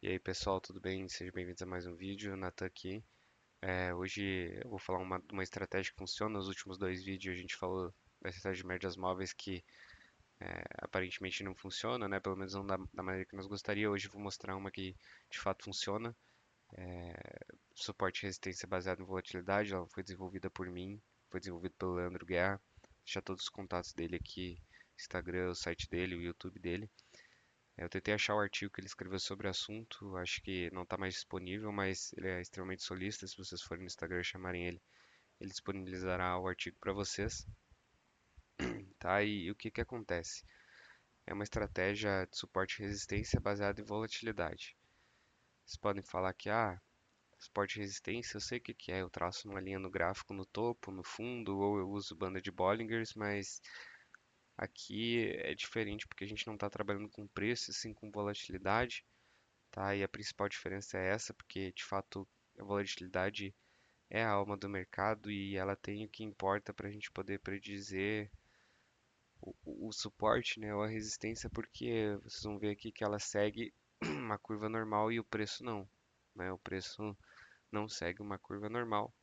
E aí pessoal, tudo bem? Sejam bem-vindos a mais um vídeo, Natan aqui. Hoje eu vou falar uma estratégia que funciona. Nos últimos dois vídeos a gente falou da estratégia de médias móveis que aparentemente não funciona, né? Pelo menos não da maneira que nós gostaria. Hoje eu vou mostrar uma que de fato funciona. Suporte e resistência baseado em volatilidade. Ela foi desenvolvida por mim, foi desenvolvida pelo Leandro Guerra. Deixar todos os contatos dele aqui, Instagram, o site dele, o YouTube dele. Eu tentei achar o artigo que ele escreveu sobre o assunto, acho que não está mais disponível, mas ele é extremamente solista. Se vocês forem no Instagram e chamarem ele, ele disponibilizará o artigo para vocês, tá? E o que que acontece? É uma estratégia de suporte e resistência baseada em volatilidade. Vocês podem falar que, suporte e resistência, eu sei o que que é, eu traço uma linha no gráfico no topo, no fundo, ou eu uso banda de Bollingers, mas aqui é diferente porque a gente não está trabalhando com preço, sim com volatilidade. Tá? E a principal diferença é essa, porque de fato a volatilidade é a alma do mercado e ela tem o que importa para a gente poder predizer o suporte, né, ou a resistência, porque vocês vão ver aqui que ela segue uma curva normal e o preço não, né? O preço não segue uma curva normal.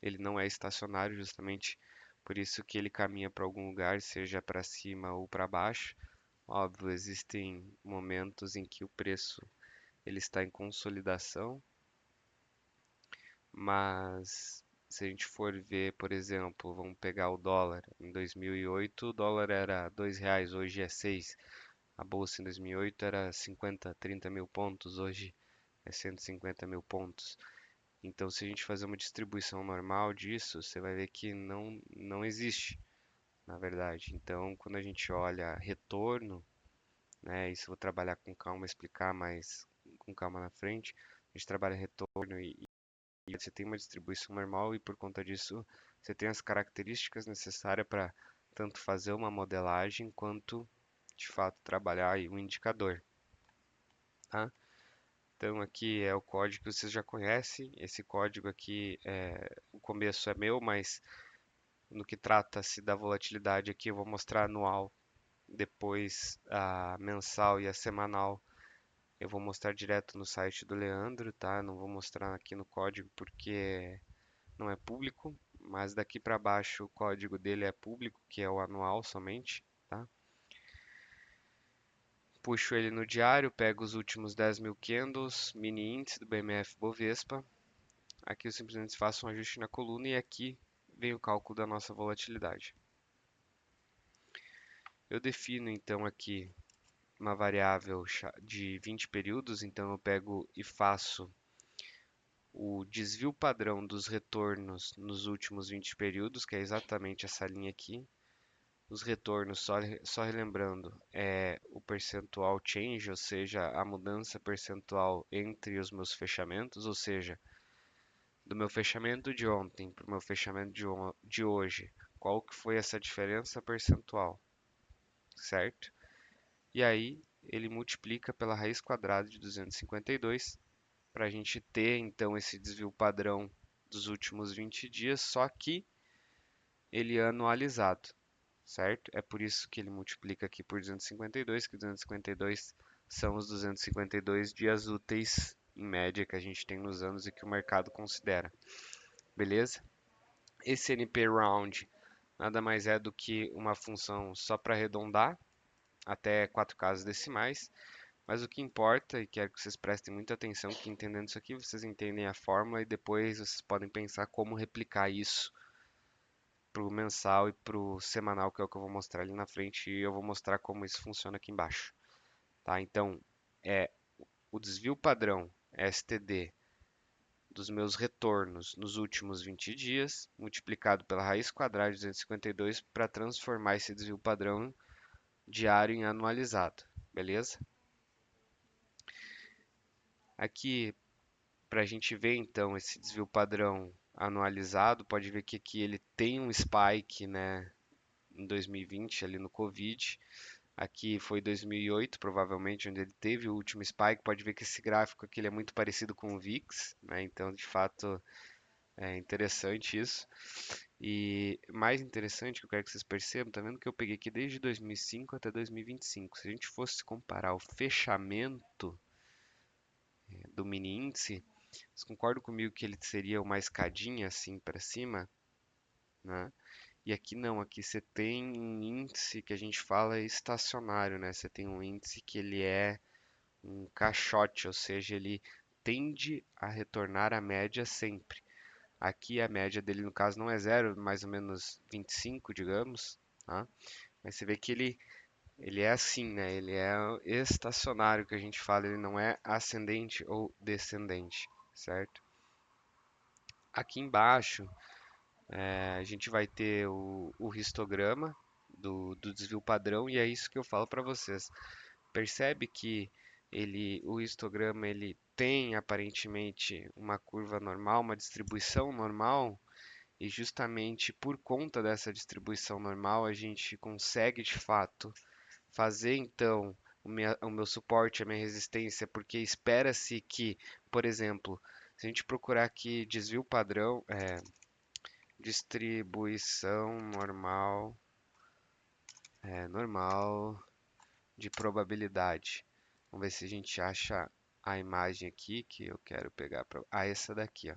Ele não é estacionário, justamente por isso que ele caminha para algum lugar, seja para cima ou para baixo. Óbvio, existem momentos em que o preço ele está em consolidação, mas se a gente for ver, por exemplo, vamos pegar o dólar. Em 2008, o dólar era R$ 2, hoje é 6. A bolsa em 2008 era 50, 30 mil pontos, hoje é 150 mil pontos. Então, se a gente fazer uma distribuição normal disso, você vai ver que não existe, na verdade. Então, quando a gente olha retorno, né, isso eu vou trabalhar com calma, explicar mais com calma na frente. A gente trabalha retorno e você tem uma distribuição normal e por conta disso você tem as características necessárias para tanto fazer uma modelagem quanto de fato trabalhar aí um indicador, tá? Então aqui é o código que vocês já conhecem. Esse código aqui o começo é meu, mas no que trata-se da volatilidade aqui eu vou mostrar anual, depois a mensal e a semanal. Eu vou mostrar direto no site do Leandro, tá? Não vou mostrar aqui no código porque não é público, mas daqui para baixo o código dele é público, que é o anual somente, tá? Puxo ele no diário, pego os últimos 10.000 candles, mini índice do BMF Bovespa. Aqui eu simplesmente faço um ajuste na coluna e aqui vem o cálculo da nossa volatilidade. Eu defino então aqui uma variável de 20 períodos, então eu pego e faço o desvio padrão dos retornos nos últimos 20 períodos, que é exatamente essa linha aqui. Os retornos, só relembrando, é o percentual change, ou seja, a mudança percentual entre os meus fechamentos, ou seja, do meu fechamento de ontem para o meu fechamento de hoje, qual que foi essa diferença percentual, certo? E aí ele multiplica pela raiz quadrada de 252 para a gente ter então esse desvio padrão dos últimos 20 dias, só que ele é anualizado, certo? É por isso que ele multiplica aqui por 252, que 252 são os 252 dias úteis em média que a gente tem nos anos e que o mercado considera, beleza? Esse NP round nada mais é do que uma função só para arredondar até 4 casas decimais, mas o que importa, e quero que vocês prestem muita atenção, que entendendo isso aqui, vocês entendem a fórmula e depois vocês podem pensar como replicar isso para o mensal e para o semanal, que é o que eu vou mostrar ali na frente, e eu vou mostrar como isso funciona aqui embaixo. Tá? Então, é o desvio padrão STD dos meus retornos nos últimos 20 dias, multiplicado pela raiz quadrada de 252 para transformar esse desvio padrão diário em anualizado, beleza? Aqui, para a gente ver então esse desvio padrão anualizado, pode ver que aqui ele tem um spike, né, em 2020 ali no Covid. Aqui foi 2008, provavelmente, onde ele teve o último spike. Pode ver que esse gráfico aqui ele é muito parecido com o VIX, né? Então, de fato, é interessante isso. E mais interessante que eu quero que vocês percebam, tá vendo que eu peguei aqui desde 2005 até 2025. Se a gente fosse comparar o fechamento do mini índice, vocês concordam comigo que ele seria uma escadinha assim para cima, né? E aqui não, aqui você tem um índice que a gente fala estacionário, né? Você tem um índice que ele é um caixote, ou seja, ele tende a retornar à média sempre. Aqui a média dele, no caso, não é zero, mais ou menos 25, digamos, tá? Mas você vê que ele é assim, né? Ele é estacionário, que a gente fala, ele não é ascendente ou descendente, certo? Aqui embaixo, a gente vai ter o histograma do desvio padrão e é isso que eu falo para vocês. Percebe que o histograma ele tem aparentemente uma curva normal, uma distribuição normal, e justamente por conta dessa distribuição normal a gente consegue de fato fazer então o meu suporte, a minha resistência, porque espera-se que, por exemplo, se a gente procurar aqui desvio padrão, distribuição normal, normal de probabilidade. Vamos ver se a gente acha a imagem aqui que eu quero pegar para. Ah, essa daqui, ó.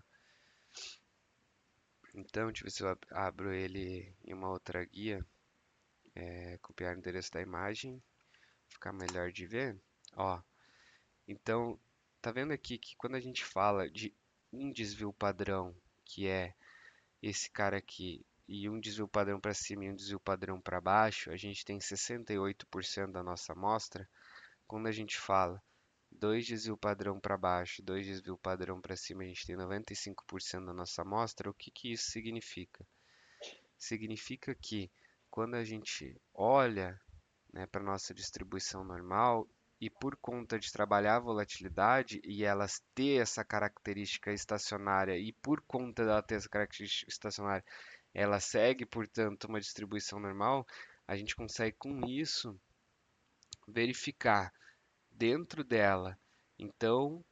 Então, deixa eu ver se eu abro ele em uma outra guia. Copiar o endereço da imagem, ficar melhor de ver. Ó, então, tá vendo aqui que quando a gente fala de um desvio padrão, que é esse cara aqui, e um desvio padrão para cima e um desvio padrão para baixo, a gente tem 68% da nossa amostra. Quando a gente fala dois desvio padrão para baixo, dois desvio padrão para cima, a gente tem 95% da nossa amostra. O que que isso significa? Significa que quando a gente olha, né, para nossa distribuição normal e por conta de trabalhar a volatilidade e elas ter essa característica estacionária e por conta dela ter essa característica estacionária, ela segue, portanto, uma distribuição normal, a gente consegue com isso verificar dentro dela, então,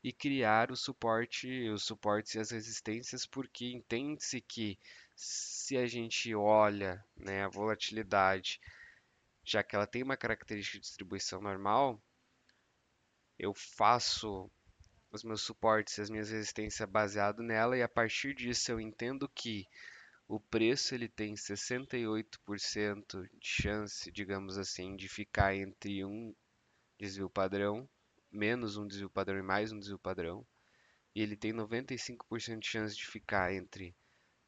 e criar os suportes e as resistências, porque entende-se que se a gente olha, né, a volatilidade, já que ela tem uma característica de distribuição normal, eu faço os meus suportes e as minhas resistências baseado nela e a partir disso eu entendo que o preço ele tem 68% de chance, digamos assim, de ficar entre um desvio padrão, menos um desvio padrão e mais um desvio padrão. E ele tem 95% de chance de ficar entre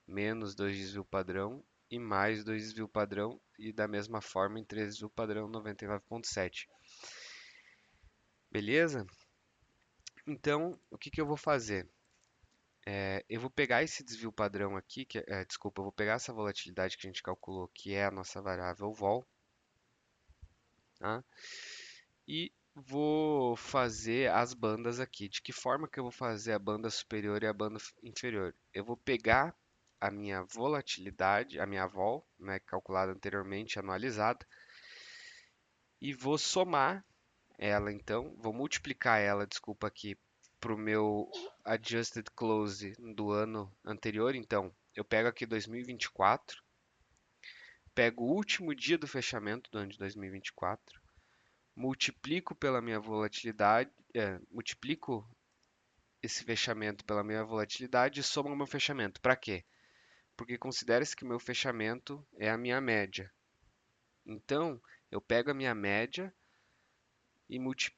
menos dois desvio padrão e mais dois desvio padrão. E da mesma forma entre desvio padrão 99,7. Beleza? Então, o que que eu vou fazer? Eu vou pegar esse desvio padrão aqui, desculpa, eu vou pegar essa volatilidade que a gente calculou, que é a nossa variável vol, tá? E vou fazer as bandas aqui. De que forma que eu vou fazer a banda superior e a banda inferior? Eu vou pegar a minha volatilidade, a minha vol, né, calculada anteriormente, anualizada, e vou somar ela então, vou multiplicar ela, desculpa aqui, para o meu adjusted close do ano anterior. Então, eu pego aqui 2024, pego o último dia do fechamento do ano de 2024, multiplico pela minha volatilidade, multiplico esse fechamento pela minha volatilidade e somo o meu fechamento. Para quê? Porque considere-se que o meu fechamento é a minha média. Então, eu pego a minha média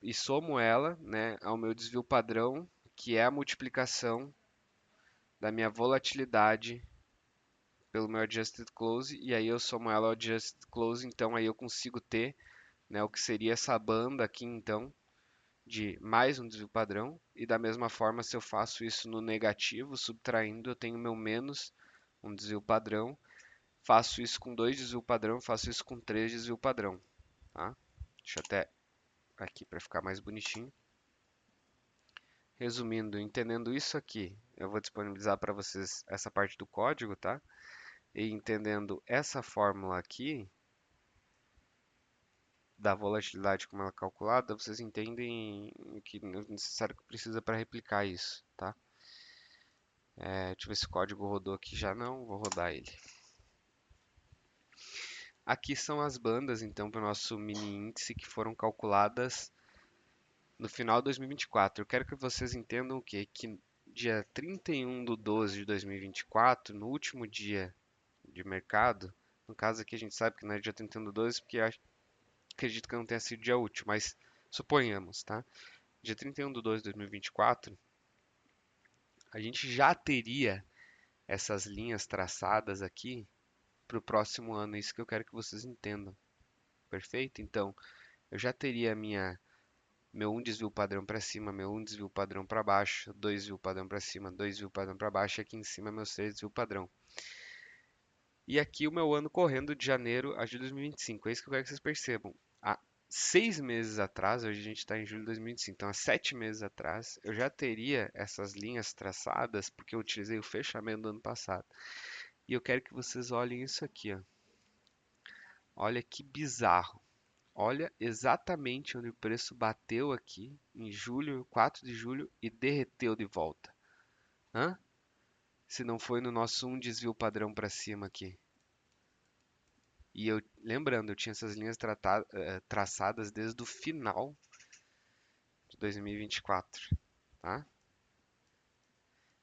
e somo ela, né, ao meu desvio padrão, que é a multiplicação da minha volatilidade pelo meu adjusted close, e aí eu somo ela ao adjusted close, então aí eu consigo ter, né, o que seria essa banda aqui, então, de mais um desvio padrão, e da mesma forma, se eu faço isso no negativo, subtraindo, eu tenho meu menos um desvio padrão, faço isso com dois desvio padrão, faço isso com três desvio padrão, tá? Deixa eu até aqui para ficar mais bonitinho. Resumindo, entendendo isso aqui, eu vou disponibilizar para vocês essa parte do código, tá? E entendendo essa fórmula aqui da volatilidade como ela é calculada, vocês entendem o que é necessário que precisa para replicar isso, tá? Deixa eu ver se o código rodou aqui já não, vou rodar ele. Aqui são as bandas, então, para o nosso mini índice que foram calculadas no final de 2024. Eu quero que vocês entendam o quê? Que dia 31/12/2024, no último dia de mercado, no caso aqui a gente sabe que não é dia 31/12 porque acredito que não tenha sido dia útil, mas suponhamos, tá? Dia 31/12/2024, a gente já teria essas linhas traçadas aqui para o próximo ano. É isso que eu quero que vocês entendam. Perfeito? Então, eu já teria meu um desvio padrão para cima, meu um desvio padrão para baixo, dois desvio padrão para cima, dois desvio padrão para baixo, e aqui em cima meus três desvio padrão. E aqui o meu ano correndo de janeiro a julho de 2025. É isso que eu quero que vocês percebam. Há 6 meses atrás, hoje a gente está em julho de 2025, então há 7 meses atrás, eu já teria essas linhas traçadas, porque eu utilizei o fechamento do ano passado. E eu quero que vocês olhem isso aqui, ó. Olha que bizarro. Olha exatamente onde o preço bateu aqui em julho, 4 de julho, e derreteu de volta. Hã? Se não foi no nosso um desvio padrão para cima aqui. E eu, lembrando, eu tinha essas linhas traçadas desde o final de 2024, tá?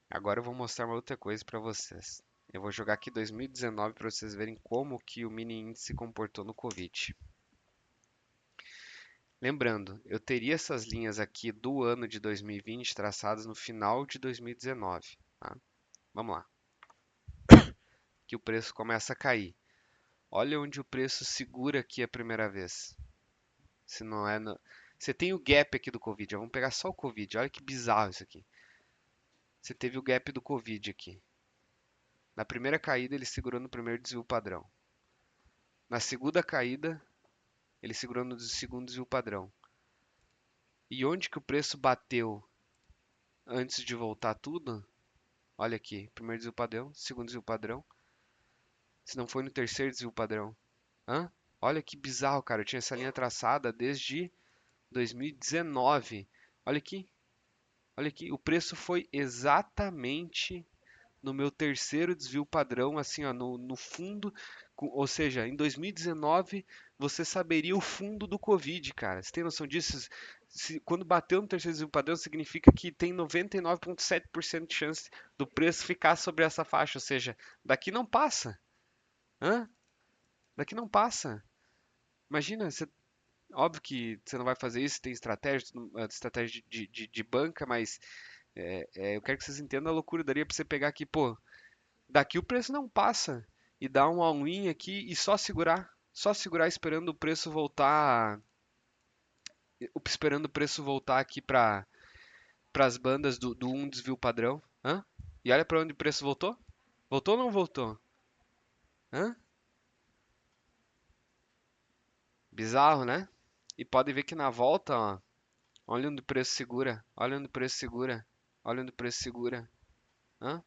Agora eu vou mostrar uma outra coisa para vocês. Eu vou jogar aqui 2019 para vocês verem como que o mini índice se comportou no Covid. Lembrando, eu teria essas linhas aqui do ano de 2020 traçadas no final de 2019, tá? Vamos lá. Que o preço começa a cair. Olha onde o preço segura aqui a primeira vez. Se não é no... Você tem o gap aqui do Covid. Vamos pegar só o Covid. Olha que bizarro isso aqui. Você teve o gap do Covid aqui. Na primeira caída, ele segurou no primeiro desvio padrão. Na segunda caída, ele segurou no segundo desvio padrão. E onde que o preço bateu antes de voltar tudo? Olha aqui, primeiro desvio padrão, segundo desvio padrão. Se não foi no terceiro desvio padrão. Hã? Olha que bizarro, cara. Eu tinha essa linha traçada desde 2019. Olha aqui, olha aqui. O preço foi exatamente no meu terceiro desvio padrão, assim, ó, no fundo, ou seja, em 2019 você saberia o fundo do Covid, cara. Você tem noção disso? Quando bateu no terceiro desvio padrão, significa que tem 99,7% de chance do preço ficar sobre essa faixa, ou seja, daqui não passa. Hã? Daqui não passa. Imagina, óbvio que você não vai fazer isso, tem estratégia de banca, mas eu quero que vocês entendam a loucura. Daria para você pegar aqui, pô, daqui o preço não passa e dar um all-in aqui e só segurar esperando o preço voltar, esperando o preço voltar aqui para as bandas do um desvio padrão. Hã? E olha para onde o preço voltou? Voltou ou não voltou? Hã? Bizarro, né? E pode ver que na volta, ó, olha onde o preço segura, olha onde o preço segura, olha onde o preço segura. Hã?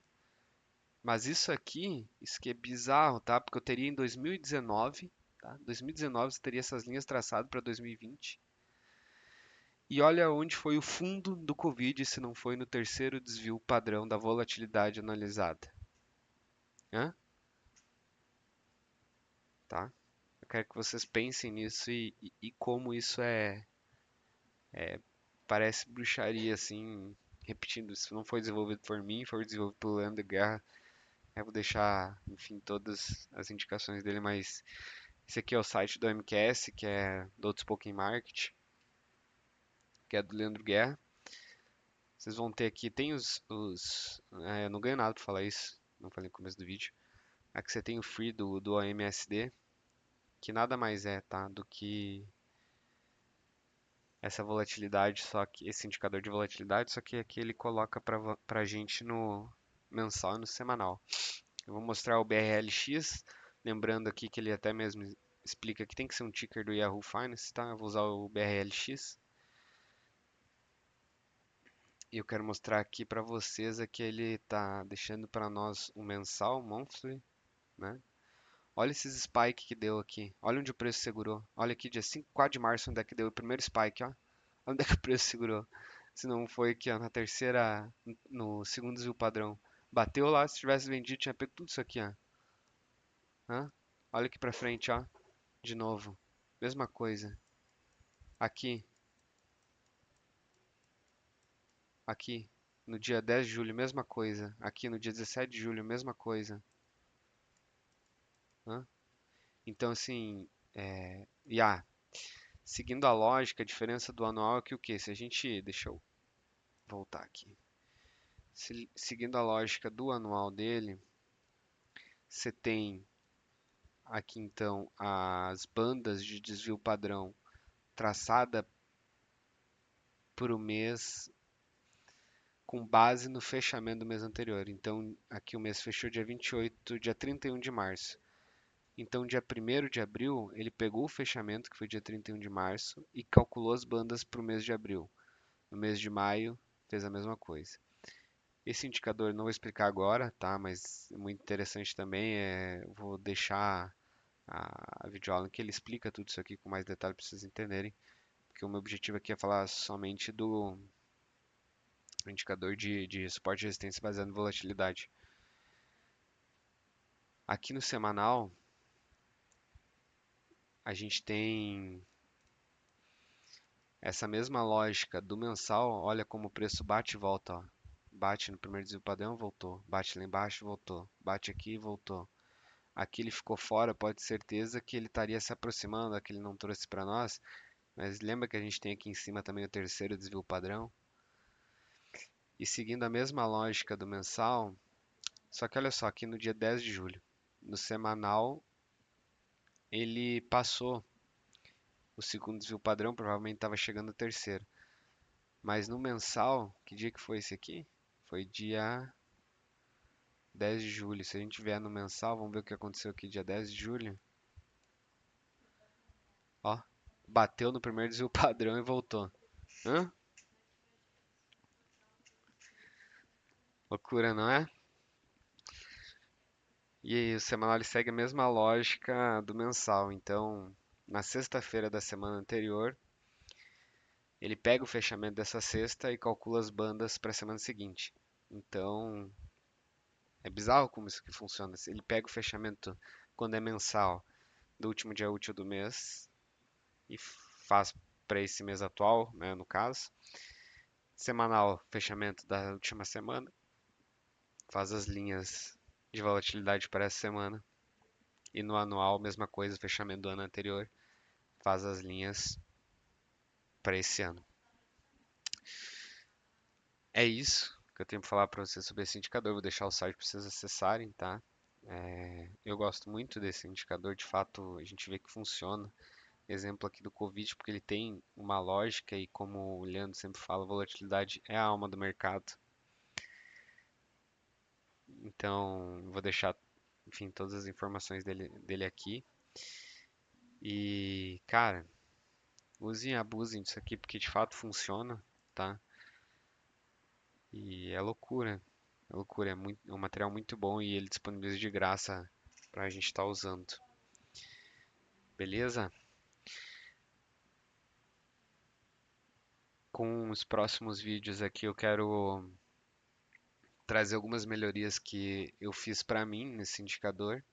Mas isso que é bizarro, tá? Porque eu teria em 2019, tá? 2019 você teria essas linhas traçadas para 2020. E olha onde foi o fundo do Covid se não foi no terceiro desvio padrão da volatilidade analisada. Hã? Tá? Eu quero que vocês pensem nisso e como isso parece bruxaria, assim, repetindo, isso não foi desenvolvido por mim, foi desenvolvido pelo Leandro Guerra. Eu vou deixar, enfim, todas as indicações dele, mas esse aqui é o site do MQS, que é do Outspoken Market, que é do Leandro Guerra. Vocês vão ter aqui, tem eu não ganho nada pra falar isso, não falei no começo do vídeo. Aqui você tem o free do AMSD, que nada mais é, tá, do que essa volatilidade, só que esse indicador de volatilidade, só que aqui ele coloca pra gente no mensal e no semanal. Eu vou mostrar o BRLX, lembrando aqui que ele até mesmo explica que tem que ser um ticker do Yahoo Finance, tá? Eu vou usar o BRLX. E eu quero mostrar aqui para vocês que ele tá deixando para nós um mensal, monthly, né? Olha esses spike que deu aqui. Olha onde o preço segurou. Olha aqui, dia 5, 4 de março, onde é que deu o primeiro spike, ó. Onde é que o preço segurou? Se não foi aqui, ó, na terceira, no segundo desvio padrão. Bateu lá, se tivesse vendido, tinha pego tudo isso aqui, ó. Hã? Olha aqui pra frente, ó. De novo. Mesma coisa. Aqui. Aqui, no dia 10 de julho, mesma coisa. Aqui no dia 17 de julho, mesma coisa. Hã? Então, assim, seguindo a lógica, a diferença do anual é que o quê? Se a gente, deixa eu voltar aqui. Seguindo a lógica do anual dele, você tem aqui então as bandas de desvio padrão traçada por o mês com base no fechamento do mês anterior. Então, aqui o mês fechou dia 28, dia 31 de março. Então, dia 1º de abril, ele pegou o fechamento, que foi dia 31 de março, e calculou as bandas para o mês de abril. No mês de maio, fez a mesma coisa. Esse indicador não vou explicar agora, tá? Mas é muito interessante também. Vou deixar a videoaula em que ele explica tudo isso aqui com mais detalhe para vocês entenderem. Porque o meu objetivo aqui é falar somente do indicador de suporte e resistência baseado em volatilidade. Aqui no semanal, a gente tem essa mesma lógica do mensal. Olha como o preço bate e volta. Ó. Bate no primeiro desvio padrão, voltou. Bate lá embaixo, voltou. Bate aqui e voltou. Aqui ele ficou fora, pode ter certeza que ele estaria se aproximando, que ele não trouxe para nós. Mas lembra que a gente tem aqui em cima também o terceiro desvio padrão? E seguindo a mesma lógica do mensal, só que olha só, aqui no dia 10 de julho, no semanal, ele passou o segundo desvio padrão, provavelmente estava chegando o terceiro. Mas no mensal, que dia que foi esse aqui? Foi dia 10 de julho. Se a gente vier no mensal, vamos ver o que aconteceu aqui dia 10 de julho. Ó, bateu no primeiro desvio padrão e voltou. Hã? Loucura, não é? E aí, o semanal ele segue a mesma lógica do mensal. Então, na sexta-feira da semana anterior, ele pega o fechamento dessa sexta e calcula as bandas para a semana seguinte. Então, é bizarro como isso que funciona. Ele pega o fechamento quando é mensal do último dia útil do mês e faz para esse mês atual, né, no caso. Semanal, fechamento da última semana, faz as linhas de volatilidade para essa semana. E no anual, mesma coisa, fechamento do ano anterior, faz as linhas para esse ano. É isso que eu tenho para falar para vocês sobre esse indicador. Vou deixar o site para vocês acessarem, tá? Eu gosto muito desse indicador, de fato a gente vê que funciona. Exemplo aqui do Covid, porque ele tem uma lógica e como o Leandro sempre fala, volatilidade é a alma do mercado. Então, vou deixar, enfim, todas as informações dele aqui. E, cara, usem e abusem disso aqui porque de fato funciona, tá? E é loucura. É loucura, é um material muito bom e ele disponibiliza de graça pra gente estar usando. Beleza? Com os próximos vídeos aqui eu quero trazer algumas melhorias que eu fiz para mim nesse indicador,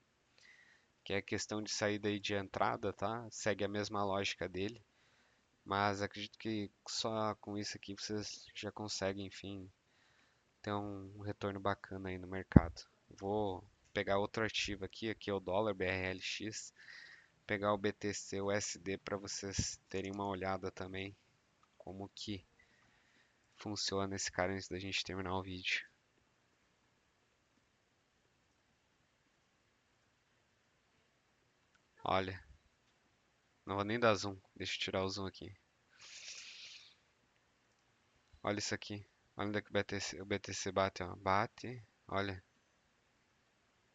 que é a questão de saída e de entrada, tá? Segue a mesma lógica dele, mas acredito que só com isso aqui vocês já conseguem, enfim, ter um retorno bacana aí no mercado. Vou pegar outro ativo aqui é o dólar BRLX, pegar o BTC USD para vocês terem uma olhada também como que funciona esse cara antes da gente terminar o vídeo. Olha, não vou nem dar zoom, deixa eu tirar o zoom aqui. Olha isso aqui. Olha onde é que o BTC bate, ó. Bate, olha.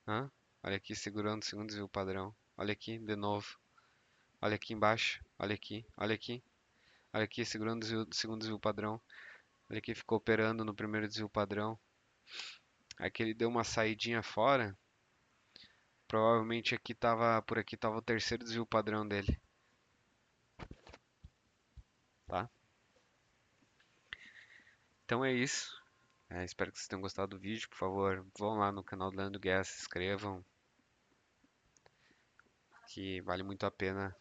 Hã? Olha aqui, segurando o segundo desvio padrão. Olha aqui, de novo. Olha aqui embaixo. Olha aqui, olha aqui. Olha aqui, segurando o segundo desvio padrão. Olha aqui, ficou operando no primeiro desvio padrão. Aqui ele deu uma saidinha fora. Provavelmente por aqui tava o terceiro desvio padrão dele, tá? Então é isso. Espero que vocês tenham gostado do vídeo. Por favor, vão lá no canal do Leandro Guerra, se inscrevam, que vale muito a pena.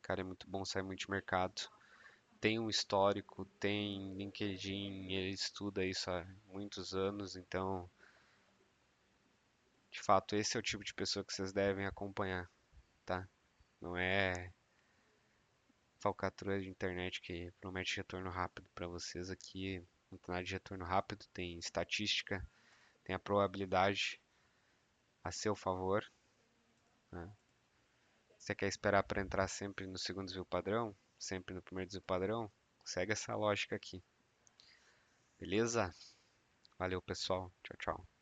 Cara, é muito bom sair muito de mercado. tem um histórico, tem LinkedIn, ele estuda isso há muitos anos, então, de fato, esse é o tipo de pessoa que vocês devem acompanhar, tá? Não é falcatrua de internet que promete retorno rápido para vocês aqui. Não tem nada de retorno rápido, tem estatística, tem a probabilidade a seu favor, né? Você quer esperar para entrar sempre no segundo desvio padrão, sempre no primeiro desvio padrão? Segue essa lógica aqui, beleza? Valeu, pessoal. Tchau, tchau.